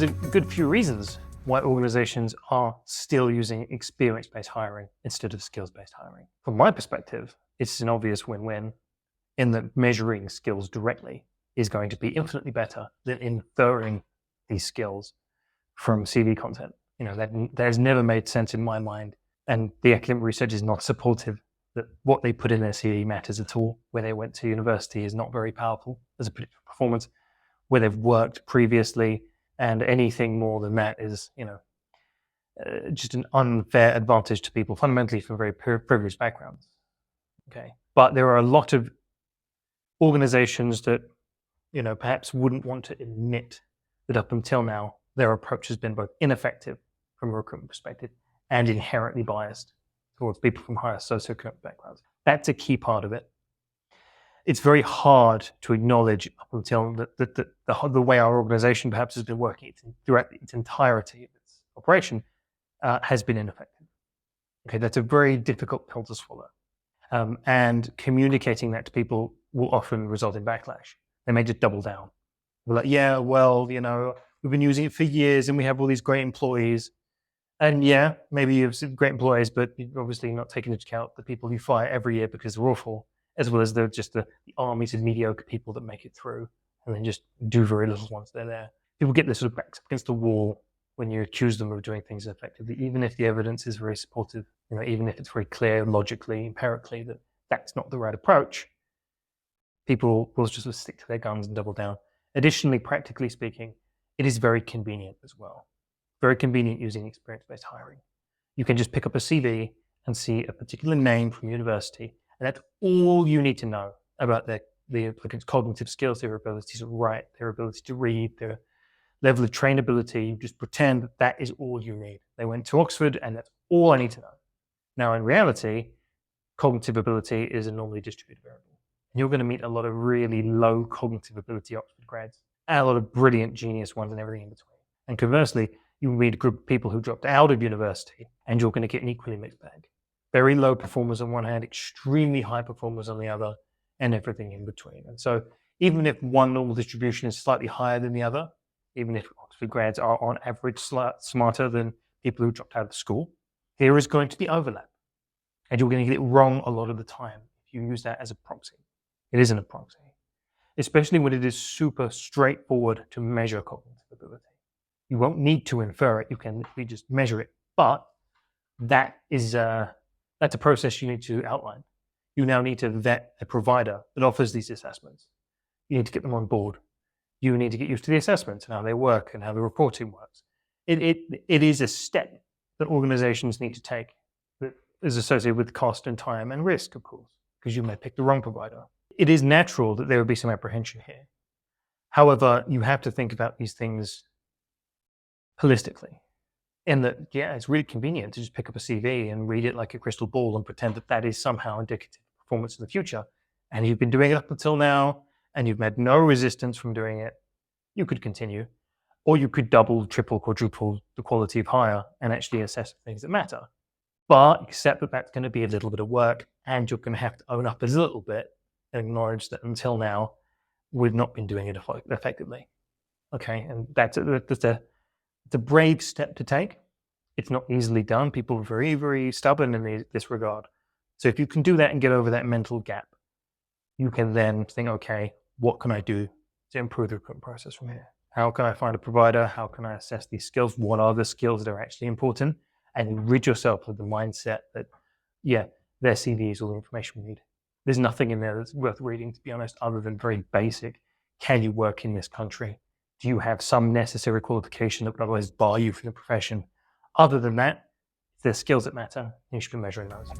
there's a good few reasons why organizations are still using experience-based hiring instead of skills-based hiring. From my perspective, it's an obvious win-win in that measuring skills directly is going to be infinitely better than inferring these skills from CV content. That has never made sense in my mind, and the academic research is not supportive that what they put in their CV matters at all. Where they went to university is not very powerful as a predictor of performance. Where they've worked previously, and anything more than that is, just an unfair advantage to people fundamentally from very privileged backgrounds. Okay, but there are a lot of organizations that, perhaps wouldn't want to admit that up until now their approach has been both ineffective from a recruitment perspective and inherently biased towards people from higher socioeconomic backgrounds. That's a key part of it. It's very hard to acknowledge up until the way our organization perhaps has been working throughout its entirety of its operation has been ineffective. Okay, that's a very difficult pill to swallow. And communicating that to people will often result in backlash. They may just double down. They're like, yeah, well, we've been using it for years and we have all these great employees. And yeah, maybe you have some great employees, but you're obviously not taking into account the people you fire every year because they're awful, as well as the armies of mediocre people that make it through and then just do very little once they're there. People get this sort of backs up against the wall when you accuse them of doing things effectively, even if the evidence is very supportive, even if it's very clear logically, empirically, that that's not the right approach. People will just sort of stick to their guns and double down. Additionally, practically speaking, it is very convenient as well. Very convenient using experience-based hiring. You can just pick up a CV and see a particular name from university, and that's all you need to know about the applicant's cognitive skills, their ability to write, their ability to read, their level of trainability. You just pretend that is all you need. They went to Oxford, and that's all I need to know. Now, in reality, cognitive ability is a normally distributed variable. And you're going to meet a lot of really low cognitive ability Oxford grads, and a lot of brilliant genius ones and everything in between. And conversely, you meet a group of people who dropped out of university, and you're going to get an equally mixed bag. Very low performers on one hand, extremely high performers on the other, and everything in between. And so even if one normal distribution is slightly higher than the other, even if Oxford grads are on average smarter than people who dropped out of school, there is going to be overlap. And you're going to get it wrong a lot of the time if you use that as a proxy. It isn't a proxy, especially when it is super straightforward to measure cognitive ability. You won't need to infer it. You can literally just measure it. But that's a process you need to outline. You now need to vet a provider that offers these assessments. You need to get them on board. You need to get used to the assessments and how they work and how the reporting works. It is a step that organizations need to take that is associated with cost and time and risk, of course, because you may pick the wrong provider. It is natural that there would be some apprehension here. However, you have to think about these things holistically. In that, yeah, it's really convenient to just pick up a CV and read it like a crystal ball and pretend that that is somehow indicative of performance in the future. And you've been doing it up until now, and you've met no resistance from doing it. You could continue, or you could double, triple, quadruple the quality of hire and actually assess things that matter. But accept that that's going to be a little bit of work, and you're going to have to own up a little bit and acknowledge that until now, we've not been doing it effectively. Okay, and that's a brave step to take. It's not easily done. People are very, very stubborn in this regard. So if you can do that and get over that mental gap, you can then think, okay, what can I do to improve the recruitment process from here? How can I find a provider? How can I assess these skills? What are the skills that are actually important? And rid yourself of the mindset that, yeah, their CV is all the information we need. There's nothing in there that's worth reading, to be honest, other than very basic. Can you work in this country? Do you have some necessary qualification that would otherwise bar you from the profession? Other than that, there's skills that matter, and you should be measuring those.